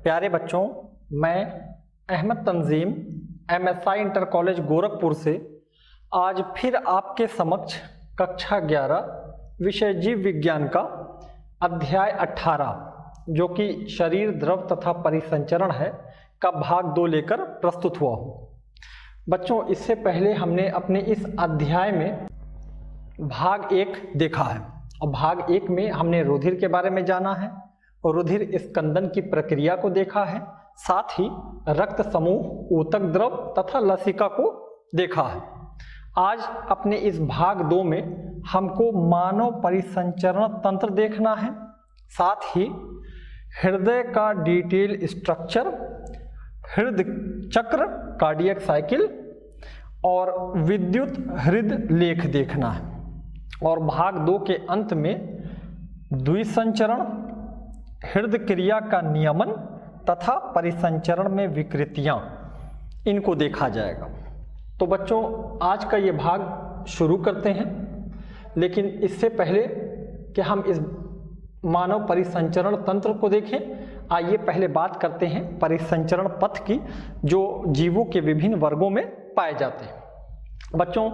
प्यारे बच्चों, मैं अहमद तंजीम MSI इंटर कॉलेज गोरखपुर से आज फिर आपके समक्ष कक्षा 11 विषय जीव विज्ञान का अध्याय 18 जो कि शरीर द्रव तथा परिसंचरण है का भाग 2 लेकर प्रस्तुत हुआ हूँ। बच्चों, इससे पहले हमने अपने इस अध्याय में भाग 1 देखा है और भाग 1 में हमने रुधिर के बारे में जाना है और रुधिर स्कंदन की प्रक्रिया को देखा है, साथ ही रक्त समूह, ऊतक द्रव तथा लसिका को देखा है। आज अपने इस भाग 2 में हमको मानव परिसंचरण तंत्र देखना है, साथ ही हृदय का डिटेल स्ट्रक्चर, हृदय चक्र, कार्डियक साइकिल और विद्युत हृदय लेख देखना है। और भाग 2 के अंत में द्विसंचरण, हृदय क्रिया का नियमन तथा परिसंचरण में विकृतियां, इनको देखा जाएगा। तो बच्चों, आज का ये भाग शुरू करते हैं, लेकिन इससे पहले कि हम इस मानव परिसंचरण तंत्र को देखें, आइए पहले बात करते हैं परिसंचरण पथ की, जो जीवों के विभिन्न वर्गों में पाए जाते हैं। बच्चों,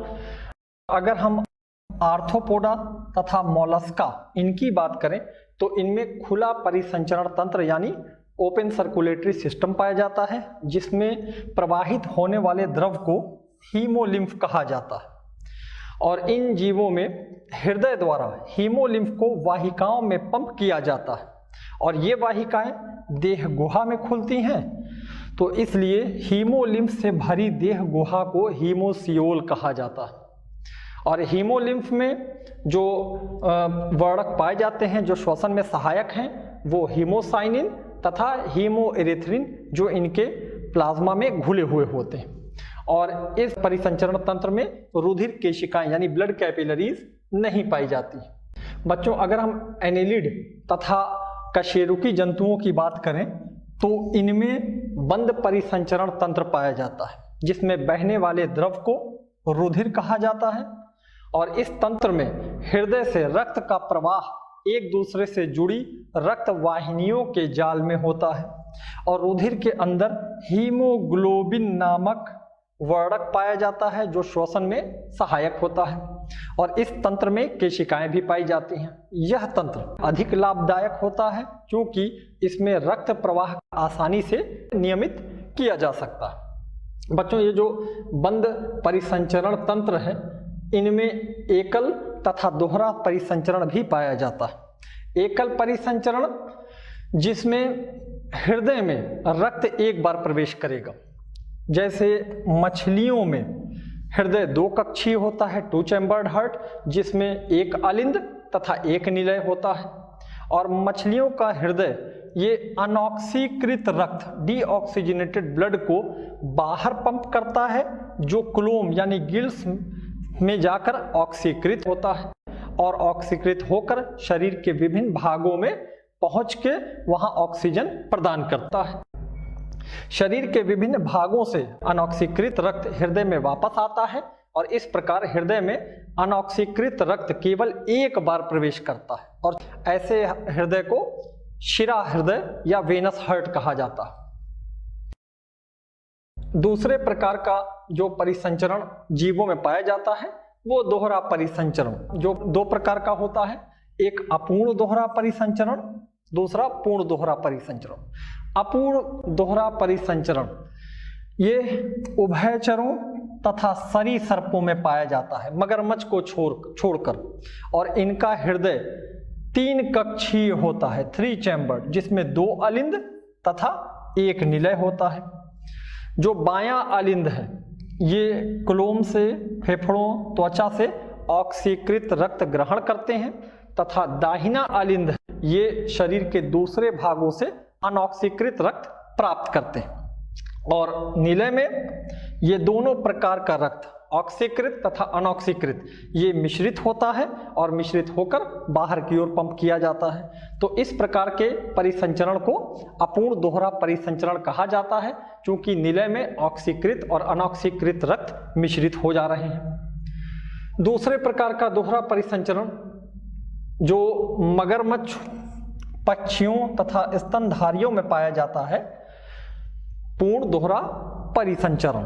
अगर हम आर्थ्रोपोडा तथा मोलस्का इनकी बात करें तो इनमें खुला परिसंचरण तंत्र यानी ओपन सर्कुलेटरी सिस्टम पाया जाता है, जिसमें प्रवाहित होने वाले द्रव को हीमोलिम्फ कहा जाता है। और इन जीवों में हृदय द्वारा हीमोलिम्फ को वाहिकाओं में पंप किया जाता है और ये वाहिकाएं देह गुहा में खुलती हैं, तो इसलिए हीमोलिम्फ से भरी देह गुहा को हीमोसियोल कहा जाता है। और हीमोलिम्फ में जो वर्णक पाए जाते हैं जो श्वसन में सहायक हैं, वो हीमोसाइनिन तथा हीमोएरिथ्रिन जो इनके प्लाज्मा में घुले हुए होते हैं। और इस परिसंचरण तंत्र में रुधिर केशिकाएं यानी ब्लड कैपिलरीज नहीं पाई जाती। बच्चों, अगर हम एनेलिड तथा कशेरुकी जंतुओं की बात करें तो इनमें बंद परिसंचरण तंत्र पाया जाता है, जिसमें बहने वाले द्रव को रुधिर कहा जाता है। और इस तंत्र में हृदय से रक्त का प्रवाह एक दूसरे से जुड़ी रक्त वाहिनियों के जाल में होता है और रुधिर के अंदर हीमोग्लोबिन नामक वर्णक पाया जाता है जो श्वसन में सहायक होता है। और इस तंत्र में केशिकाएं भी पाई जाती हैं। यह तंत्र अधिक लाभदायक होता है क्योंकि इसमें रक्त प्रवाह आसानी से नियमित किया जा सकता है। बच्चों, ये जो बंद परिसंचरण तंत्र है, इनमें एकल तथा दोहरा परिसंचरण भी पाया जाता है। एकल परिसंचरण जिसमें हृदय में रक्त एक बार प्रवेश करेगा, जैसे मछलियों में हृदय 2 कक्षीय होता है, 2 चैम्बर्ड हार्ट, जिसमें एक अलिंद तथा एक निलय होता है। और मछलियों का हृदय ये अनऑक्सीकृत रक्त, डीऑक्सीजनेटेड ब्लड को बाहर पंप करता है, जो क्लोम यानी गिल्स में जाकर ऑक्सीकृत होता है और ऑक्सीकृत होकर शरीर के विभिन्न भागों में पहुंच के वहां ऑक्सीजन प्रदान करता है। शरीर के विभिन्न भागों से अनऑक्सीकृत रक्त हृदय में वापस आता है और इस प्रकार हृदय में अनऑक्सीकृत रक्त केवल एक बार प्रवेश करता है और ऐसे हृदय को शिरा हृदय या वेनस हार्ट कहा जाता है। दूसरे प्रकार का जो परिसंचरण जीवों में पाया जाता है वो दोहरा परिसंचरण, जो 2 प्रकार का होता है। एक अपूर्ण दोहरा परिसंचरण, दूसरा पूर्ण दोहरा परिसंचरण। अपूर्ण दोहरा परिसंचरण ये उभयचरों तथा सरीसृपों में पाया जाता है, मगरमच्छ को छोड़कर। और इनका हृदय 3 कक्षीय होता है, 3 चैम्बर्ड, जिसमें 2 अलिंद तथा 1 निलय होता है। जो बायां अलिंद है ये क्लोम से, फेफड़ों, त्वचा से ऑक्सीकृत रक्त ग्रहण करते हैं तथा दाहिना अलिंद है ये शरीर के दूसरे भागों से अनऑक्सीकृत रक्त प्राप्त करते हैं। और निलय में ये दोनों प्रकार का रक्त, ऑक्सीकृत तथा अनऑक्सीकृत, ये मिश्रित होता है और मिश्रित होकर बाहर की ओर पंप किया जाता है। तो इस प्रकार के परिसंचरण को अपूर्ण दोहरा परिसंचरण कहा जाता है, क्योंकि निलय में ऑक्सीकृत और अनऑक्सीकृत रक्त मिश्रित हो जा रहे हैं। दूसरे प्रकार का दोहरा परिसंचरण जो मगरमच्छ पक्षियों तथा स्तनधारियों में पाया जाता है पूर्ण दोहरा परिसंचरण।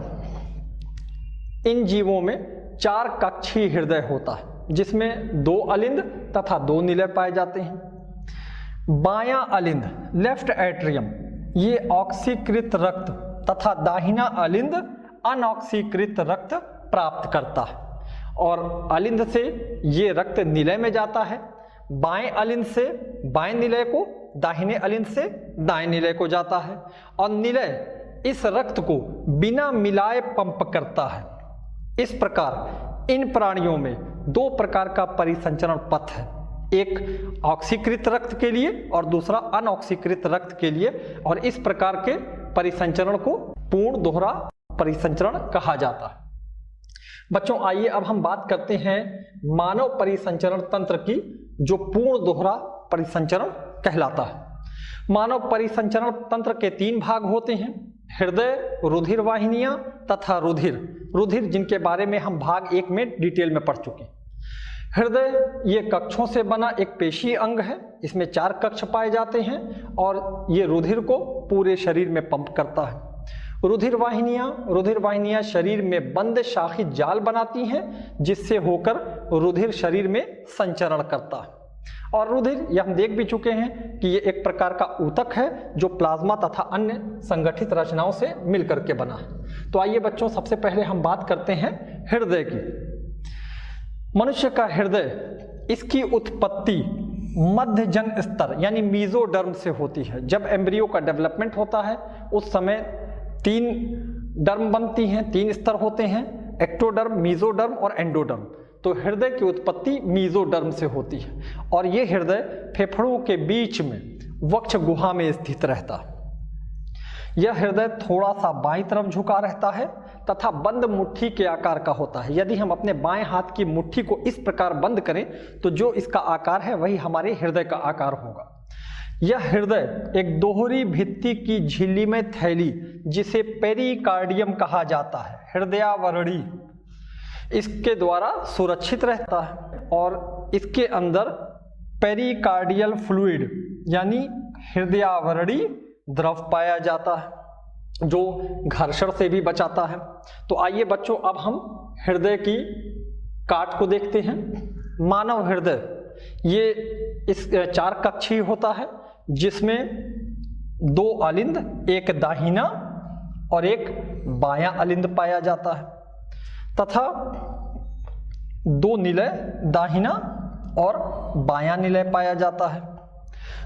इन जीवों में 4 कक्षीय हृदय होता है जिसमें 2 अलिंद तथा 2 निलय पाए जाते हैं। बायां अलिंद लेफ्ट एट्रियम ये ऑक्सीकृत रक्त तथा दाहिना अलिंद अनऑक्सीकृत रक्त प्राप्त करता है और अलिंद से ये रक्त निलय में जाता है। बाएं अलिंद से बाएं निलय को, दाहिने अलिंद से दाएं निलय को जाता है और निलय इस रक्त को बिना मिलाए पंप करता है। इस प्रकार इन प्राणियों में 2 प्रकार का परिसंचरण पथ है, एक ऑक्सीकृत रक्त के लिए और दूसरा अनऑक्सीकृत रक्त के लिए, और इस प्रकार के परिसंचरण को पूर्ण दोहरा परिसंचरण कहा जाता है। बच्चों आइए अब हम बात करते हैं मानव परिसंचरण तंत्र की, जो पूर्ण दोहरा परिसंचरण कहलाता है। मानव परिसंचरण तंत्र के 3 भाग होते हैं, हृदय, रुधिर वाहिनियां तथा रुधिर जिनके बारे में हम भाग 1 में डिटेल में पढ़ चुके हैं। हृदय ये कक्षों से बना एक पेशीय अंग है, इसमें 4 कक्ष पाए जाते हैं और ये रुधिर को पूरे शरीर में पंप करता है। रुधिर वाहिनियां शरीर में बंद शाखी जाल बनाती हैं जिससे होकर रुधिर शरीर में संचरण करता है। और रुधिर ये हम देख भी चुके हैं कि ये एक प्रकार का ऊतक है जो प्लाज्मा तथा अन्य संगठित रचनाओं से मिलकर के बना है। तो आइए बच्चों सबसे पहले हम बात करते हैं हृदय की। मनुष्य का हृदय, इसकी उत्पत्ति मध्य जन स्तर यानी मीजोडर्म से होती है। जब एम्ब्रियो का डेवलपमेंट होता है उस समय 3 डर्म बनती हैं, 3 स्तर होते हैं, एक्टोडर्म, मीजोडर्म और एंडोडर्म। तो हृदय की उत्पत्ति मीजोडर्म से होती है और ये हृदय फेफड़ों के बीच में वक्ष गुहा में स्थित रहता है। यह हृदय थोड़ा सा बाईं तरफ झुका रहता है तथा बंद मुट्ठी के आकार का होता है। यदि हम अपने बाएं हाथ की मुट्ठी को इस प्रकार बंद करें तो जो इसका आकार है वही हमारे हृदय का आकार होगा। यह हृदय एक दोहरी भित्ति की झिल्ली में थैली जिसे पेरिकार्डियम कहा जाता है, हृदयावरणी, इसके द्वारा सुरक्षित रहता है और इसके अंदर पेरिकार्डियल फ्लूइड यानी हृदयावरणी द्रव पाया जाता है जो घर्षण से भी बचाता है। तो आइए बच्चों अब हम हृदय की काट को देखते हैं। मानव हृदय ये इस 4 कक्षीय होता है जिसमें 2 अलिंद, एक दाहिना और एक बायां अलिंद पाया जाता है तथा 2 निलय, दाहिना और बायां निलय पाया जाता है।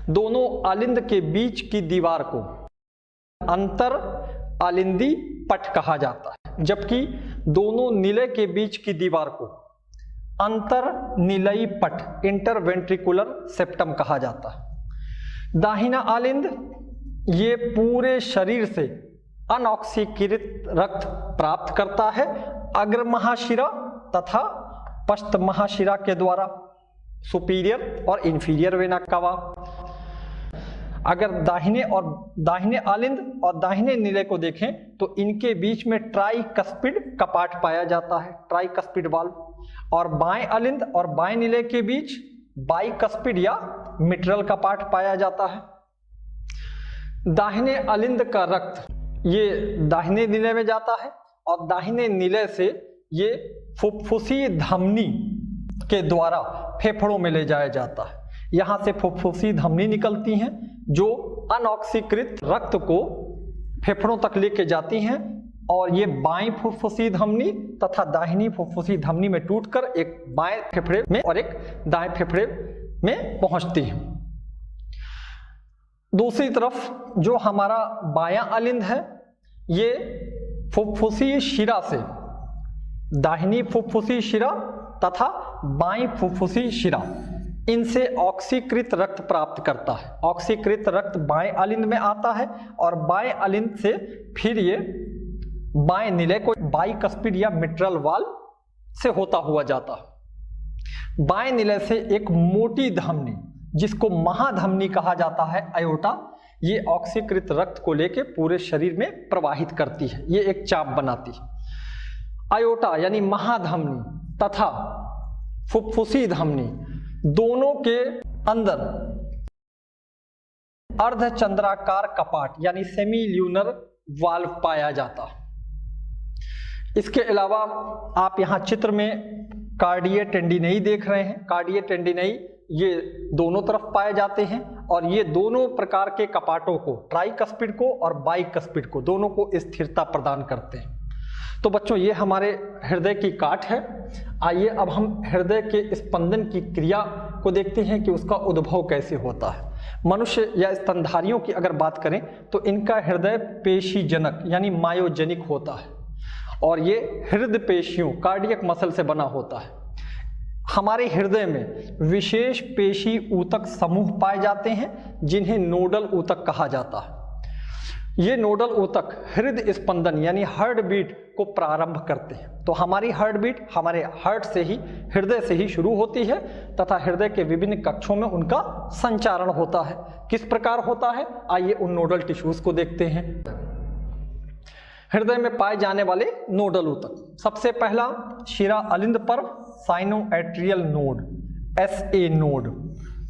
दोनों अलिंद के बीच की दीवार को अंतर अलिंदी पट कहा जाता है, जबकि दोनों निलय के बीच की दीवार को अंतर निलयी पट, इंटरवेंट्रिकुलर सेप्टम कहा जाता है। दाहिना अलिंद ये पूरे शरीर से अनऑक्सीकृत रक्त प्राप्त करता है अग्र महाशिरा तथा पश्च महाशिरा के द्वारा, सुपीरियर और इंफीरियर वेना कावा। अगर दाहिने अलिंद और दाहिने निलय को देखें तो इनके बीच में ट्राइकस्पिड कपाट पाया जाता है, ट्राइकस्पिड वाल्व, और बाएं अलिंद और बाएं निलय के बीच बाइकस्पिड या मिट्रल कपाट पाया जाता है। दाहिने अलिंद का रक्त ये दाहिने निलय में जाता है और दाहिने निलय से ये फुफ्फुसी धमनी के द्वारा फेफड़ों में ले जाया जाता है। यहां से फुफ्फुसी धमनी निकलती हैं जो अनऑक्सीकृत रक्त को फेफड़ों तक लेके जाती हैं और ये बाईं फुफ्फुसी धमनी तथा दाहिनी फुफ्फुसी धमनी में टूटकर एक बाएं फेफड़े में और एक दाएं फेफड़े में पहुंचती है। दूसरी तरफ जो हमारा बायां अलिंद है ये फुफ्फुसी शिरा से दाहिनी फुफ्फुसी शिरा तथा बाईं फुफ्फुसी शिरा इनसे ऑक्सीकृत रक्त प्राप्त करता है। ऑक्सीकृत रक्त बाएं अलिंद में आता है और बाएं अलिंद से फिर ये बाएं निलय को बाइकस्पिड या मिट्रल वाल्व से होता हुआ जाता है। बाएं निलय से एक मोटी धमनी जिसको महाधमनी कहा जाता है, अयोटा, ये ऑक्सीकृत रक्त को लेके पूरे शरीर में प्रवाहित करती है, ये एक चाप बनाती है। अयोटा यानी महाधमनी तथा फुफ्फुसी धमनी दोनों के अंदर अर्धचंद्राकार कपाट यानी सेमी ल्यूनर वाल्व पाया जाता। इसके अलावा आप यहाँ चित्र में कार्डिया टेंडिनेई देख रहे हैं। कार्डिया टेंडिनेई ये दोनों तरफ पाए जाते हैं और ये दोनों प्रकार के कपाटों को, ट्राइकस्पिड को और बाइकस्पिड को, दोनों को स्थिरता प्रदान करते हैं। तो बच्चों ये हमारे हृदय की काट है। आइए अब हम हृदय के स्पंदन की क्रिया को देखते हैं कि उसका उद्भव कैसे होता है। मनुष्य या स्तनधारियों की अगर बात करें तो इनका हृदय पेशीजनक यानी मायोजेनिक होता है और ये हृदय पेशियों, कार्डियक मसल से बना होता है। हमारे हृदय में विशेष पेशी ऊतक समूह पाए जाते हैं जिन्हें नोडल ऊतक कहा जाता है। ये नोडल ऊतक हृदय स्पंदन यानी हार्ट बीट को प्रारंभ करते हैं। तो हमारी हार्ट बीट हमारे हार्ट से ही, हृदय से ही शुरू होती है तथा हृदय के विभिन्न कक्षों में उनका संचारण होता है। किस प्रकार होता है, आइए उन नोडल टिश्यूज को देखते हैं। हृदय में पाए जाने वाले नोडल ऊतक, सबसे पहला शिरा अलिंद पर्व साइनोएट्रियल नोड, SA नोड,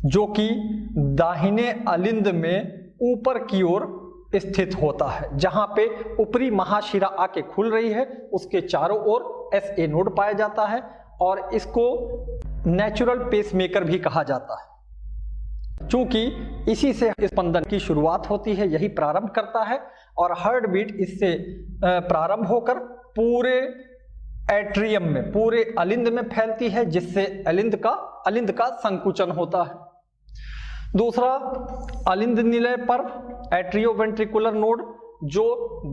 जो कि दाहिने अलिंद में ऊपर की ओर स्थित होता है। जहां पे ऊपरी महाशिरा आके खुल रही है उसके चारों ओर SA नोड पाया जाता है और इसको नेचुरल पेसमेकर भी कहा जाता है, क्योंकि इसी से स्पंदन की शुरुआत होती है, यही प्रारंभ करता है और हार्ट बीट इससे प्रारंभ होकर पूरे एट्रियम में, पूरे अलिंद में फैलती है, जिससे अलिंद का संकुचन होता है। दूसरा अलिंद निलय पर्व एट्रियोवेंट्रिकुलर नोड, जो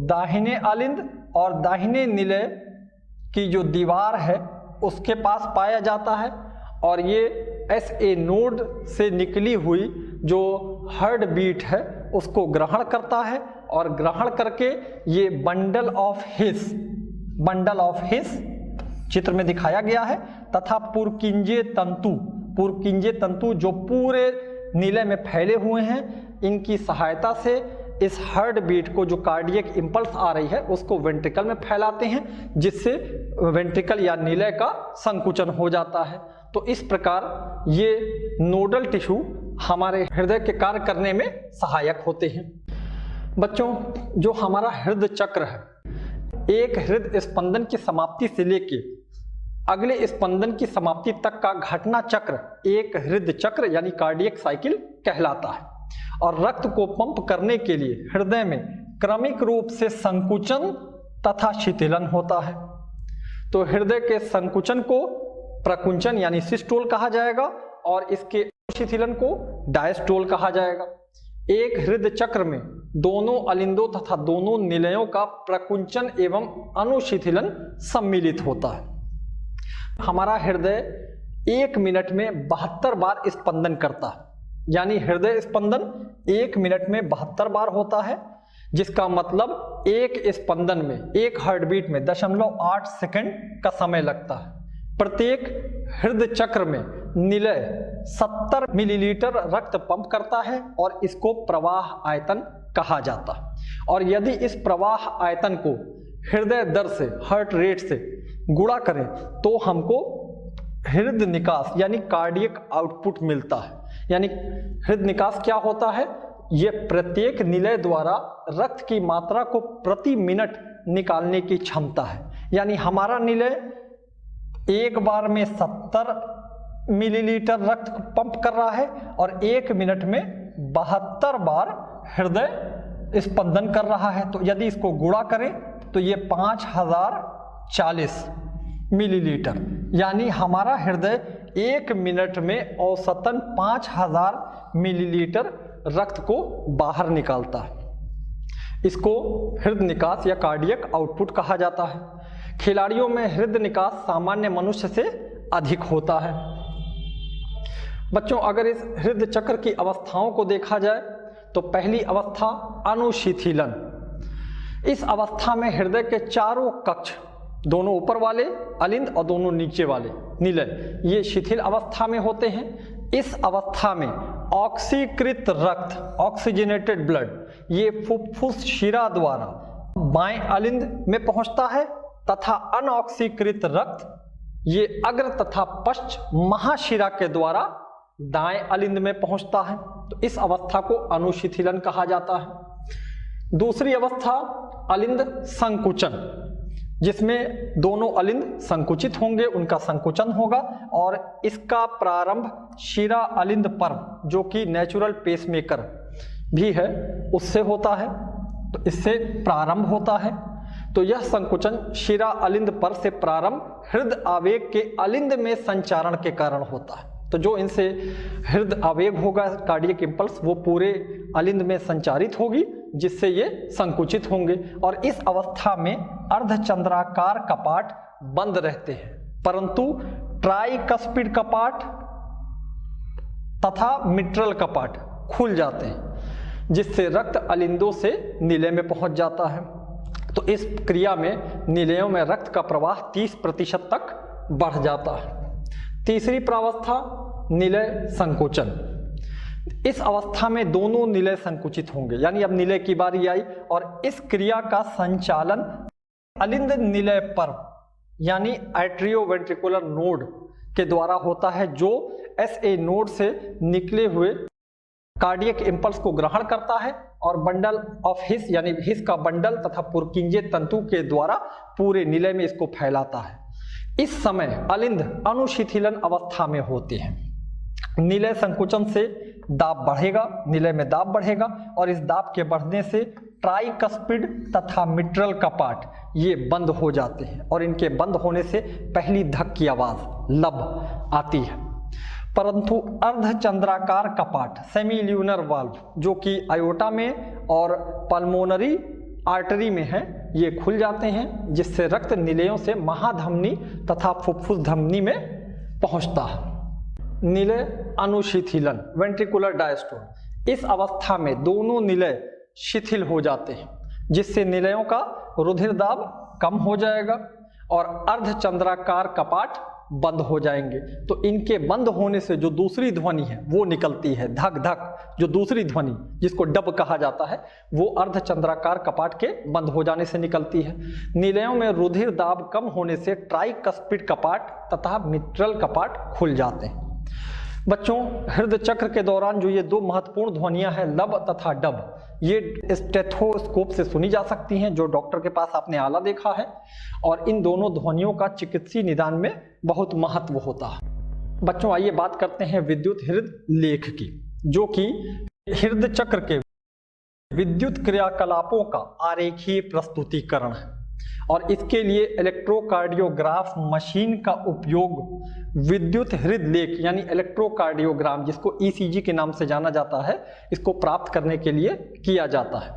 दाहिने अलिंद और दाहिने निलय की जो दीवार है उसके पास पाया जाता है और ये SA नोड से निकली हुई जो हार्ट बीट है उसको ग्रहण करता है और ग्रहण करके ये बंडल ऑफ हिस चित्र में दिखाया गया है तथा पुरकिंजे तंतु जो पूरे नीले में फैले हुए हैं, इनकी सहायता से इस हार्ट बीट को, जो कार्डियक इंपल्स आ रही है, उसको वेंट्रिकल में फैलाते हैं, जिससे वेंट्रिकल या नीले का संकुचन हो जाता है। तो इस प्रकार ये नोडल टिश्यू हमारे हृदय के कार्य करने में सहायक होते हैं। बच्चों, जो हमारा हृदय चक्र है, एक हृदय स्पंदन की समाप्ति से लेके अगले स्पंदन की समाप्ति तक का घटना चक्र एक हृदय चक्र यानी कार्डियक साइकिल कहलाता है और रक्त को पंप करने के लिए हृदय में क्रमिक रूप से संकुचन तथा शिथिलन होता है। तो हृदय के संकुचन को प्रकुंचन यानी सिस्टोल कहा जाएगा और इसके शिथिलन को डायस्टोल कहा जाएगा। एक हृदय चक्र में दोनों अलिंदों तथा दोनों निलयों का प्रकुंचन एवं अनुशिथिलन सम्मिलित होता है। हमारा हृदय 1 मिनट में 72 बार स्पंदन करता है, यानी हृदय स्पंदन 1 मिनट में 72 बार होता है, जिसका मतलब एक स्पंदन में, एक हार्ट बीट में 0.8 सेकंड का समय लगता है। प्रत्येक हृदय चक्र में निलय 70 मिलीलीटर रक्त पंप करता है और इसको प्रवाह आयतन कहा जाता है। और यदि इस प्रवाह आयतन को हृदय दर से, हार्ट रेट से गुणा करें तो हमको हृदय निकास यानी कार्डियक आउटपुट मिलता है। यानी हृदय निकास क्या होता है, यह प्रत्येक निलय द्वारा रक्त की मात्रा को प्रति मिनट निकालने की क्षमता है। यानी हमारा निलय एक बार में 70 मिलीलीटर रक्त पंप कर रहा है और 1 मिनट में 72 बार हृदय स्पंदन कर रहा है। तो यदि इसको गुणा करें तो ये 5040 मिलीलीटर, यानी हमारा हृदय 1 मिनट में औसतन 5000 मिलीलीटर रक्त को बाहर निकालता है। इसको हृदय निकास या कार्डियक आउटपुट कहा जाता है। खिलाड़ियों में हृदय निकास सामान्य मनुष्य से अधिक होता है। बच्चों, अगर इस हृदय चक्र की अवस्थाओं को देखा जाए तो पहली अवस्था अनुशिथिलन। इस अवस्था में हृदय के चारों कक्ष, दोनों ऊपर वाले अलिंद और दोनों नीचे वाले निलय, ये शिथिल अवस्था में होते हैं। इस अवस्था में ऑक्सीकृत रक्त, ऑक्सीजनेटेड ब्लड, ये फुफ्फुस शिरा द्वारा बाएं अलिंद में पहुंचता है तथा अनऑक्सीकृत रक्त ये अग्र तथा पश्च महाशिरा के द्वारा दाएं अलिंद में पहुंचता है, तो इस अवस्था को अनुशिथिलन कहा जाता है। दूसरी अवस्था अलिंद संकुचन, जिसमें दोनों अलिंद संकुचित होंगे, उनका संकुचन होगा और इसका प्रारंभ शिरा अलिंद पर्व, जो कि नेचुरल पेसमेकर भी है, उससे होता है। तो इससे प्रारंभ होता है। तो यह संकुचन शिरा अलिंद पर्व से प्रारंभ हृदय आवेग के अलिंद में संचारण के कारण होता है। तो जो इनसे हृदय आवेग होगा, कार्डियक इंपल्स, वो पूरे अलिंद में संचारित होगी, जिससे ये संकुचित होंगे और इस अवस्था में अर्धचंद्राकार कपाट बंद रहते हैं, परंतु ट्राइकस्पिड कपाट तथा मिट्रल कपाट खुल जाते हैं, जिससे रक्त अलिंदों से निलय में पहुंच जाता है। तो इस क्रिया में निलयों में रक्त का प्रवाह 30% तक बढ़ जाता है। तीसरी प्रावस्था निलय संकोचन। इस अवस्था में दोनों निलय संकुचित होंगे, यानी अब निलय की बारी आई और इस क्रिया का संचालन अलिंद निलय पर्व यानी एट्रियोवेंट्रिकुलर नोड के द्वारा होता है, जो एसए नोड से निकले हुए कार्डियक इंपल्स को ग्रहण करता है और बंडल ऑफ हिस यानी हिस का बंडल तथा पुरकिंजे तंतु के द्वारा पूरे निलय में इसको फैलाता है। इस समय अलिंद अनुशिथिलन अवस्था में होते हैं। निलय संकुचन से दाब बढ़ेगा, निलय में दाब बढ़ेगा और इस दाब के बढ़ने से ट्राइकस्पिड तथा मिट्रल कपाट ये बंद हो जाते हैं और इनके बंद होने से पहली धक की आवाज लब आती है। परंतु अर्धचंद्राकार कपाट सेमील्यूनर वाल्व, जो कि आयोटा में और पल्मोनरी आर्टरी में है, ये खुल जाते हैं, जिससे रक्त निलयों से महाधमनी तथा फुफ्फुस धमनी में पहुंचता है। निलय अनुशिथिलन वेंट्रिकुलर डायस्टोल। इस अवस्था में दोनों निलय शिथिल हो जाते हैं, जिससे निलयों का रुधिर दाब कम हो जाएगा और अर्धचंद्राकार कपाट बंद हो जाएंगे। तो इनके बंद होने से जो दूसरी ध्वनि है वो निकलती है, धक धक, जो दूसरी ध्वनि जिसको डब कहा जाता है, वो अर्धचंद्राकार कपाट के बंद हो जाने से निकलती है। निलयों में रुधिर दाब कम होने से ट्राइकस्पिड कपाट तथा मिट्रल कपाट खुल जाते हैं। बच्चों, हृदय चक्र के दौरान जो ये दो महत्वपूर्ण ध्वनियां हैं, लब तथा डब, ये स्टेथोस्कोप से सुनी जा सकती हैं, जो डॉक्टर के पास आपने आला देखा है, और इन दोनों ध्वनियों का चिकित्सीय निदान में बहुत महत्व होता है। बच्चों, आइए बात करते हैं विद्युत हृदय लेख की, जो कि हृदय चक्र के विद्युत क्रियाकलापों का आरेखीय प्रस्तुतिकरण है और इसके लिए इलेक्ट्रोकार्डियोग्राफ मशीन का उपयोग विद्युत हृदय लेख यानी इलेक्ट्रोकार्डियोग्राम, जिसको ईसीजी के नाम से जाना जाता है, इसको प्राप्त करने के लिए किया जाता है।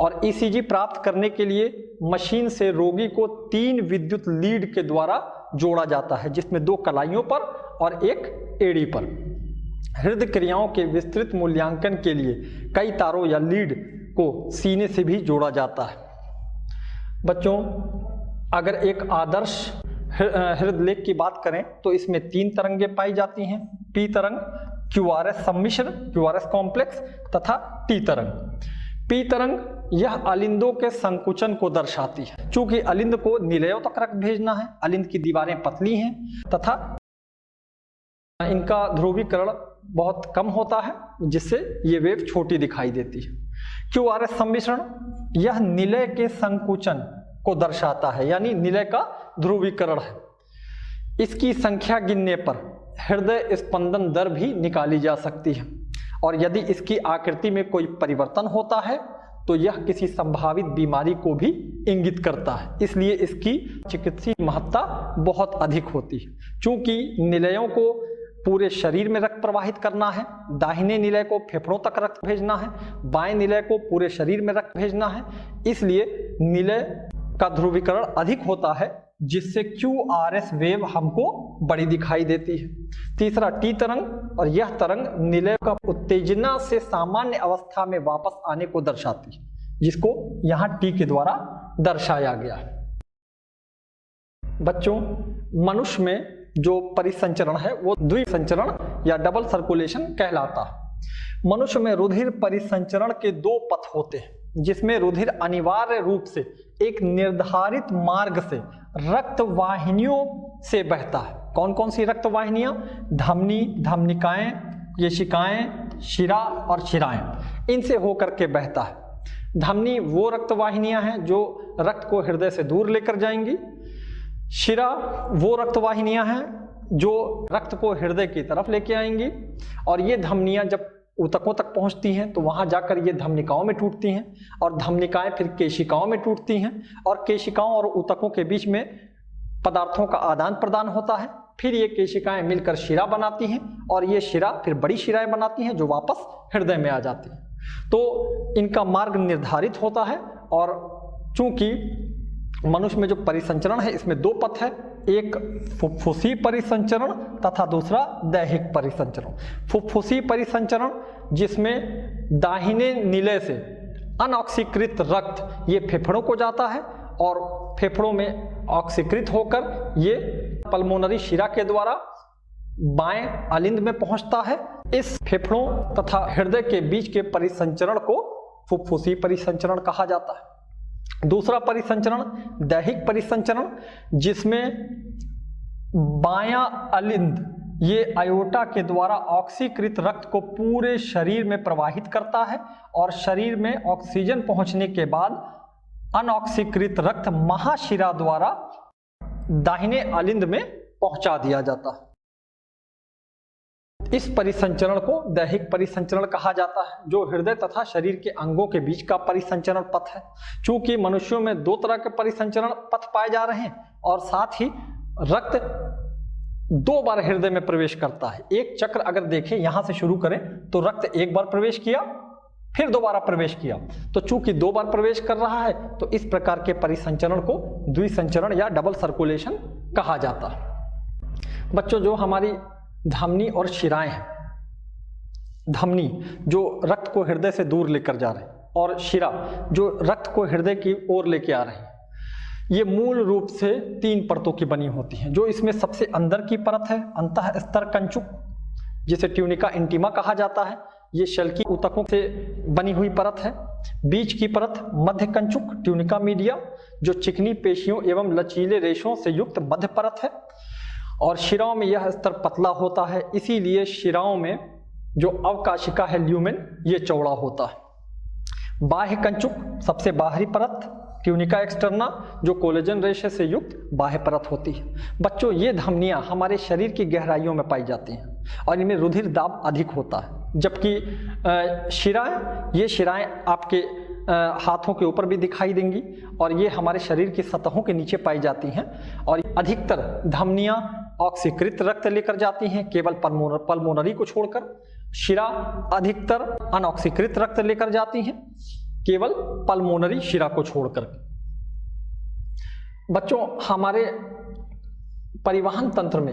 और ईसीजी प्राप्त करने के लिए मशीन से रोगी को 3 विद्युत लीड के द्वारा जोड़ा जाता है, जिसमें 2 कलाइयों पर और 1 एड़ी पर। हृदय क्रियाओं के विस्तृत मूल्यांकन के लिए कई तारों या लीड को सीने से भी जोड़ा जाता है। बच्चों, अगर एक आदर्श हृदय लेख की बात करें तो इसमें 3 तरंगे पाई जाती हैं, पी तरंग, क्यूआरएस सम्मिश्र, क्यूआरएस कॉम्प्लेक्स तथा टी तरंग। पी तरंग यह अलिंदों के संकुचन को दर्शाती है। चूंकि अलिंद को निलयों तक रक्त भेजना है, अलिंद की दीवारें पतली हैं तथा इनका ध्रुवीकरण बहुत कम होता है, जिससे ये वेव छोटी दिखाई देती है। क्यूआरएस सम्मिश्रण यह निलय के संकुचन को दर्शाता है, यानी निलय का ध्रुवीकरण है। इसकी संख्या गिनने पर हृदय स्पंदन दर भी निकाली जा सकती है और यदि इसकी आकृति में कोई परिवर्तन होता है तो यह किसी संभावित बीमारी को भी इंगित करता है। इसलिए इसकी चिकित्सीय महत्ता बहुत अधिक होती है। चूंकि निलयों को पूरे शरीर में रक्त प्रवाहित करना है, दाहिने निलय को फेफड़ों तक रक्त भेजना है, बाएं निलय को पूरे शरीर में रक्त भेजना है, इसलिए निलय का ध्रुवीकरण अधिक होता है, जिससे क्यूआरएस वेव हमको बड़ी दिखाई देती है। तीसरा टी तरंग, और यह तरंग निलय का उत्तेजना से सामान्य अवस्था में वापस आने को दर्शाती है, जिसको यहाँ टी के द्वारा दर्शाया गया है। बच्चों, मनुष्य में जो परिसंचरण है वो द्विसंचरण या डबल सर्कुलेशन कहलाता है। मनुष्य में रुधिर परिसंचरण के 2 पथ होते हैं, जिसमें रुधिर अनिवार्य रूप से एक निर्धारित मार्ग से रक्त वाहिनियों से बहता है। कौन कौन सी रक्त वाहिनियां? धमनी, धमनिकाएं, केशिकाएं, शिरा और शिराएं, इनसे होकर के बहता है। धमनी वो रक्तवाहिनियां हैं जो रक्त को हृदय से दूर लेकर जाएंगी। शिरा वो रक्तवाहिनियां हैं जो रक्त को हृदय की तरफ लेके आएंगी। और ये धमनियां जब ऊतकों तक पहुंचती हैं तो वहां जाकर ये धमनिकाओं में टूटती हैं, और धमनिकाएं फिर केशिकाओं में टूटती हैं, और केशिकाओं और ऊतकों के बीच में पदार्थों का आदान प्रदान होता है। फिर ये केशिकाएं मिलकर शिरा बनाती हैं, और ये शिरा फिर बड़ी शिराएं बनाती हैं जो वापस हृदय में आ जाती हैं। तो इनका मार्ग निर्धारित होता है। और चूंकि मनुष्य में जो परिसंचरण है इसमें दो पथ है, एक फुफ्फुसी परिसंचरण तथा दूसरा दैहिक परिसंचरण। फुफ्फुसी परिसंचरण जिसमें दाहिने नीले से अनऑक्सीकृत रक्त ये फेफड़ों को जाता है, और फेफड़ों में ऑक्सीकृत होकर ये पल्मोनरी शिरा के द्वारा बाएं अलिंद में पहुंचता है। इस फेफड़ों तथा हृदय के बीच के परिसंचरण को फुफ्फुसी परिसंचरण कहा जाता है। दूसरा परिसंचरण दैहिक परिसंचरण, जिसमें बायां अलिंद ये अयोटा के द्वारा ऑक्सीकृत रक्त को पूरे शरीर में प्रवाहित करता है, और शरीर में ऑक्सीजन पहुंचने के बाद अनऑक्सीकृत रक्त महाशिरा द्वारा दाहिने अलिंद में पहुंचा दिया जाता है। इस परिसंचरण को दैहिक परिसंचरण कहा जाता है, जो हृदय तथा शरीर के अंगों के बीच का परिसंचरण पथ है। चूंकि मनुष्यों में दो तरह के परिसंचरण पथ पाए जा रहे हैं, और साथ ही रक्त दो बार हृदय में प्रवेश करता है। एक चक्र अगर देखें, यहां से शुरू करें तो रक्त एक बार प्रवेश किया, फिर दोबारा प्रवेश किया। तो चूंकि दो बार प्रवेश कर रहा है तो इस प्रकार के परिसंचरण को द्विसंचरण या डबल सर्कुलेशन कहा जाता है। बच्चों, जो हमारी धमनी और शिराएं हैं, धमनी जो रक्त को हृदय से दूर लेकर जा रहे हैं, और शिरा जो रक्त को हृदय की ओर लेके आ रहे हैं, ये मूल रूप से तीन परतों की बनी होती हैं। जो इसमें सबसे अंदर की परत है अंतः स्तर कंचुक, जिसे ट्यूनिका इंटीमा कहा जाता है, ये शल्की ऊतकों से बनी हुई परत है। बीच की परत मध्य कंचुक ट्यूनिका मीडिया, जो चिकनी पेशियों एवं लचीले रेशों से युक्त मध्य परत है। और शिराओं में यह स्तर पतला होता है, इसीलिए शिराओं में जो अवकाशिका है ल्यूमेन, ये चौड़ा होता है। बाह्य कंचुक सबसे बाहरी परत ट्यूनिका एक्सटर्ना, जो कोलेजन रेशे से युक्त बाह्य परत होती है। बच्चों, ये धमनियां हमारे शरीर की गहराइयों में पाई जाती हैं, और इनमें रुधिर दाब अधिक होता है। जबकि शिराएं, ये शिराएं आपके हाथों के ऊपर भी दिखाई देंगी, और ये हमारे शरीर की सतहों के नीचे पाई जाती हैं। और अधिकतर धमनियां ऑक्सीकृत रक्त लेकर जाती हैं, केवल पल्मोनरी को छोड़कर। शिरा अधिकतर अनऑक्सीकृत रक्त लेकर जाती हैं, केवल पल्मोनरी शिरा को छोड़कर। बच्चों, हमारे परिवहन तंत्र में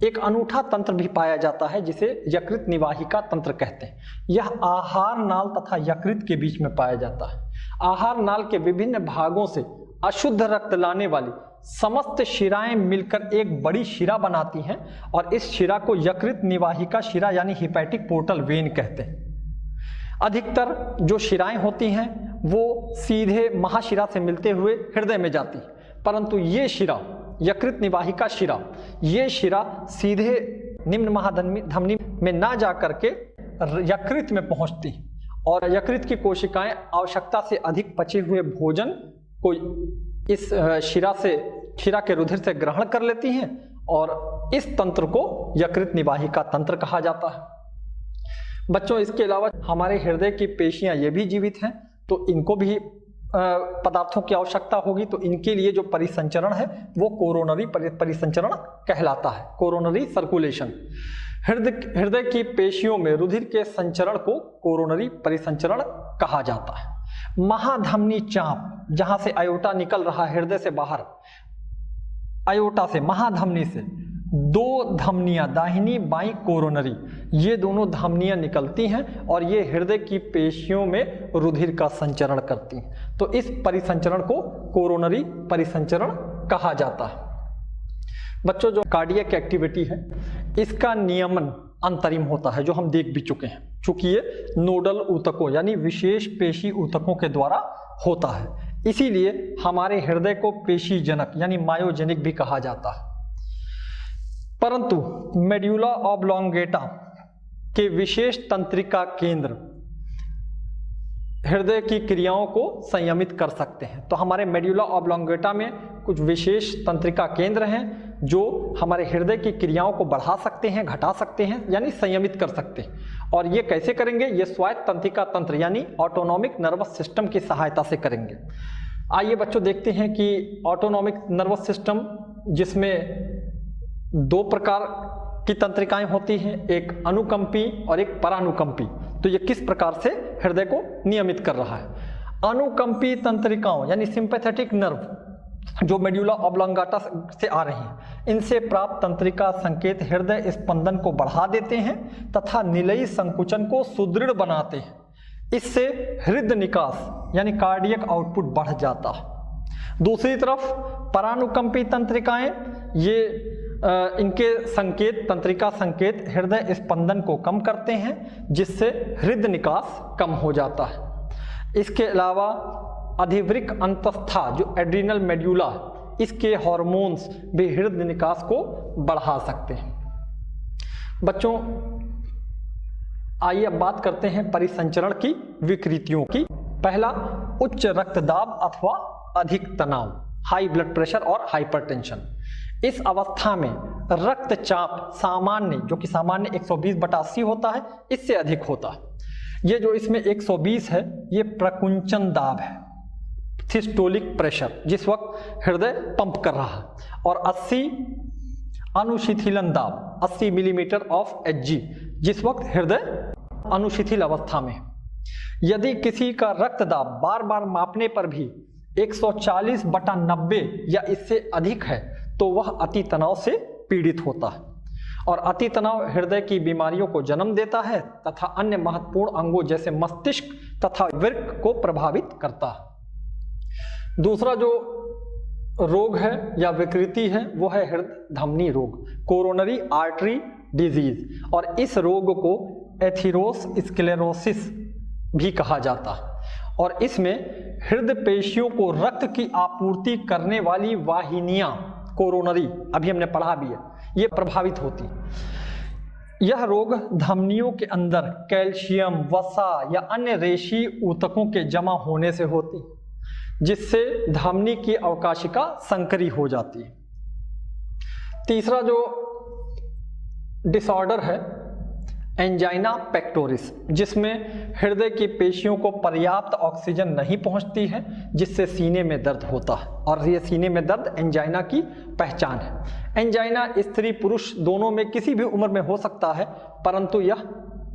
एक अनूठा तंत्र भी पाया जाता है, जिसे यकृत निवाहिका तंत्र कहते हैं। यह आहार नाल तथा यकृत के बीच में पाया जाता है। आहार नाल के विभिन्न भागों से अशुद्ध रक्त लाने वाली समस्त शिराएं मिलकर एक बड़ी शिरा बनाती हैं, और इस शिरा को यकृत निवाहिका शिरा यानी हिपैटिक पोर्टल वेन कहते हैं। अधिकतर जो शिराएं होती हैं वो सीधे महाशिरा से मिलते हुए हृदय में जाती है, परंतु ये शिरा यकृत निवाहिका शिरा, ये शिरा सीधे निम्न महाधमनी में ना जाकर के यकृत में पहुंचती, और यकृत की कोशिकाएं आवश्यकता से अधिक पचे हुए भोजन को इस शिरा के रुधिर से ग्रहण कर लेती हैं, और इस तंत्र को यकृत निवाहिका तंत्र कहा जाता है। बच्चों, इसके अलावा हमारे हृदय की पेशियां ये भी जीवित हैं, तो इनको भी पदार्थों की आवश्यकता होगी। तो इनके लिए जो परिसंचरण है वो कोरोनरी परिसंचरण कहलाता है, कोरोनरी सर्कुलेशन। हृदय की पेशियों में रुधिर के संचरण को कोरोनरी परिसंचरण कहा जाता है। महाधमनी चाप, जहां से अयोटा निकल रहा है हृदय से बाहर, अयोटा से महाधमनी से दो धमनियां दाहिनी बाईं कोरोनरी, ये दोनों धमनियां निकलती हैं, और ये हृदय की पेशियों में रुधिर का संचरण करती हैं। तो इस परिसंचरण को कोरोनरी परिसंचरण कहा जाता है। बच्चों, जो कार्डियक एक्टिविटी है इसका नियमन अंतरिम होता है, जो हम देख भी चुके हैं, चूंकि ये नोडल ऊतकों यानी विशेष पेशी ऊतकों के द्वारा होता है, इसीलिए हमारे हृदय को पेशी जनक यानी मायोजेनिक भी कहा जाता है। परंतु मेड्यूला ऑब्लोंगेटा के विशेष तंत्रिका केंद्र हृदय की क्रियाओं को संयमित कर सकते हैं। तो हमारे मेड्यूला ऑब्लोंगेटा में कुछ विशेष तंत्रिका केंद्र हैं जो हमारे हृदय की क्रियाओं को बढ़ा सकते हैं, घटा सकते हैं, यानी संयमित कर सकते हैं। और ये कैसे करेंगे? ये स्वायत्त तंत्रिका तंत्र यानी ऑटोनॉमिक नर्वस सिस्टम की सहायता से करेंगे। आइए बच्चों देखते हैं कि ऑटोनॉमिक नर्वस सिस्टम जिसमें दो प्रकार की तंत्रिकाएं होती हैं, एक अनुकंपी और एक परानुकंपी। तो ये किस प्रकार से हृदय को नियमित कर रहा है? अनुकंपी तंत्रिकाओं यानी सिंपैथेटिक नर्व जो मेड्यूला ऑब्लोंगाटा से आ रही हैं, इनसे प्राप्त तंत्रिका संकेत हृदय स्पंदन को बढ़ा देते हैं तथा निलयी संकुचन को सुदृढ़ बनाते हैं। इससे हृदय निकास यानी कार्डियक आउटपुट बढ़ जाता है। दूसरी तरफ परानुकंपी तंत्रिकाएं, ये इनके संकेत, तंत्रिका संकेत हृदय स्पंदन को कम करते हैं जिससे हृदय निकास कम हो जाता है। इसके अलावा अधिवृक्क अंतस्था जो एड्रिनल मेड्यूला, इसके हार्मोन्स भी हृदय निकास को बढ़ा सकते हैं। बच्चों आइए अब बात करते हैं परिसंचरण की विकृतियों की। पहला, उच्च रक्तदाब अथवा अधिक तनाव, हाई ब्लड प्रेशर और हाइपरटेंशन। इस अवस्था में रक्तचाप सामान्य, जो कि सामान्य 120/80 होता है, इससे अधिक होता है। ये जो इसमें 120 है ये प्रकुंचन दाब है, सिस्टोलिक प्रेशर, जिस वक्त हृदय पंप कर रहा है। और 80 अनुशिथिलन दाब, 80 मिलीमीटर ऑफ Hg, जिस वक्त हृदय अनुशिथिल अवस्था में। यदि किसी का रक्तदाब बार बार मापने पर भी 140/90 या इससे अधिक है तो वह अति तनाव से पीड़ित होता है। और अति तनाव हृदय की बीमारियों को जन्म देता है तथा अन्य महत्वपूर्ण अंगों जैसे मस्तिष्क तथा वृक्क को प्रभावित करता है। दूसरा जो रोग है या विकृति है वो है हृदय धमनी रोग, कोरोनरी आर्टरी डिजीज। और इस रोग को एथेरोस्क्लेरोसिस भी कहा जाता है। और इसमें हृदय पेशियों को रक्त की आपूर्ति करने वाली वाहिनियां, कोरोनरी, अभी हमने पढ़ा भी है, ये प्रभावित होती। यह रोग धमनियों के अंदर कैल्शियम, वसा या अन्य रेशी ऊतकों के जमा होने से होती, जिससे धमनी की अवकाशिका संकरी हो जाती है। तीसरा जो डिसऑर्डर है एंजाइना पेक्टोरिस, जिसमें हृदय की पेशियों को पर्याप्त ऑक्सीजन नहीं पहुंचती है जिससे सीने में दर्द होता है। और ये सीने में दर्द एंजाइना की पहचान है। एंजाइना स्त्री पुरुष दोनों में किसी भी उम्र में हो सकता है, परंतु यह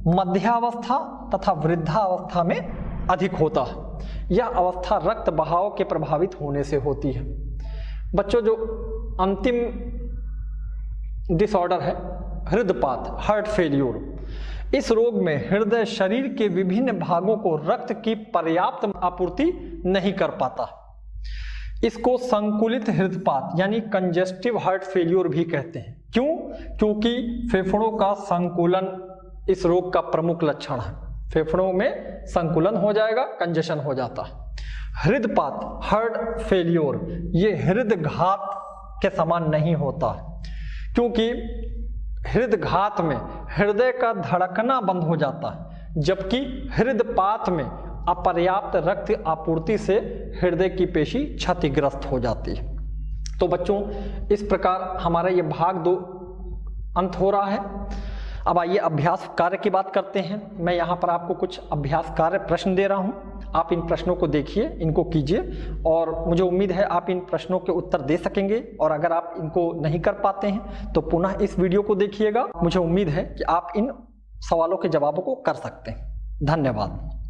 मध्यावस्था तथा वृद्धावस्था में अधिक होता है। यह अवस्था रक्त बहाव के प्रभावित होने से होती है। बच्चों जो अंतिम डिसऑर्डर है हृदपात, हार्ट फेल्यूर। इस रोग में हृदय शरीर के विभिन्न भागों को रक्त की पर्याप्त आपूर्ति नहीं कर पाता। इसको संकुलित हृदपात यानी कंजेस्टिव हार्ट फेल्यूर भी कहते हैं। क्यों? क्योंकि फेफड़ों का संकुलन इस रोग का प्रमुख लक्षण है। फेफड़ों में संकुलन हो जाएगा, कंजेशन हो जाता है। हृदपात, हार्ट फेल्यूर, ये हृदघात के समान नहीं होता, क्योंकि हृदघात में हृदय का धड़कना बंद हो जाता है, जबकि हृदपात में अपर्याप्त रक्त आपूर्ति से हृदय की पेशी क्षतिग्रस्त हो जाती है। तो बच्चों इस प्रकार हमारा ये भाग 2 अंत हो रहा है। अब आइए अभ्यास कार्य की बात करते हैं। मैं यहाँ पर आपको कुछ अभ्यास कार्य प्रश्न दे रहा हूँ, आप इन प्रश्नों को देखिए, इनको कीजिए और मुझे उम्मीद है आप इन प्रश्नों के उत्तर दे सकेंगे। और अगर आप इनको नहीं कर पाते हैं तो पुनः इस वीडियो को देखिएगा। मुझे उम्मीद है कि आप इन सवालों के जवाबों को कर सकते हैं। धन्यवाद।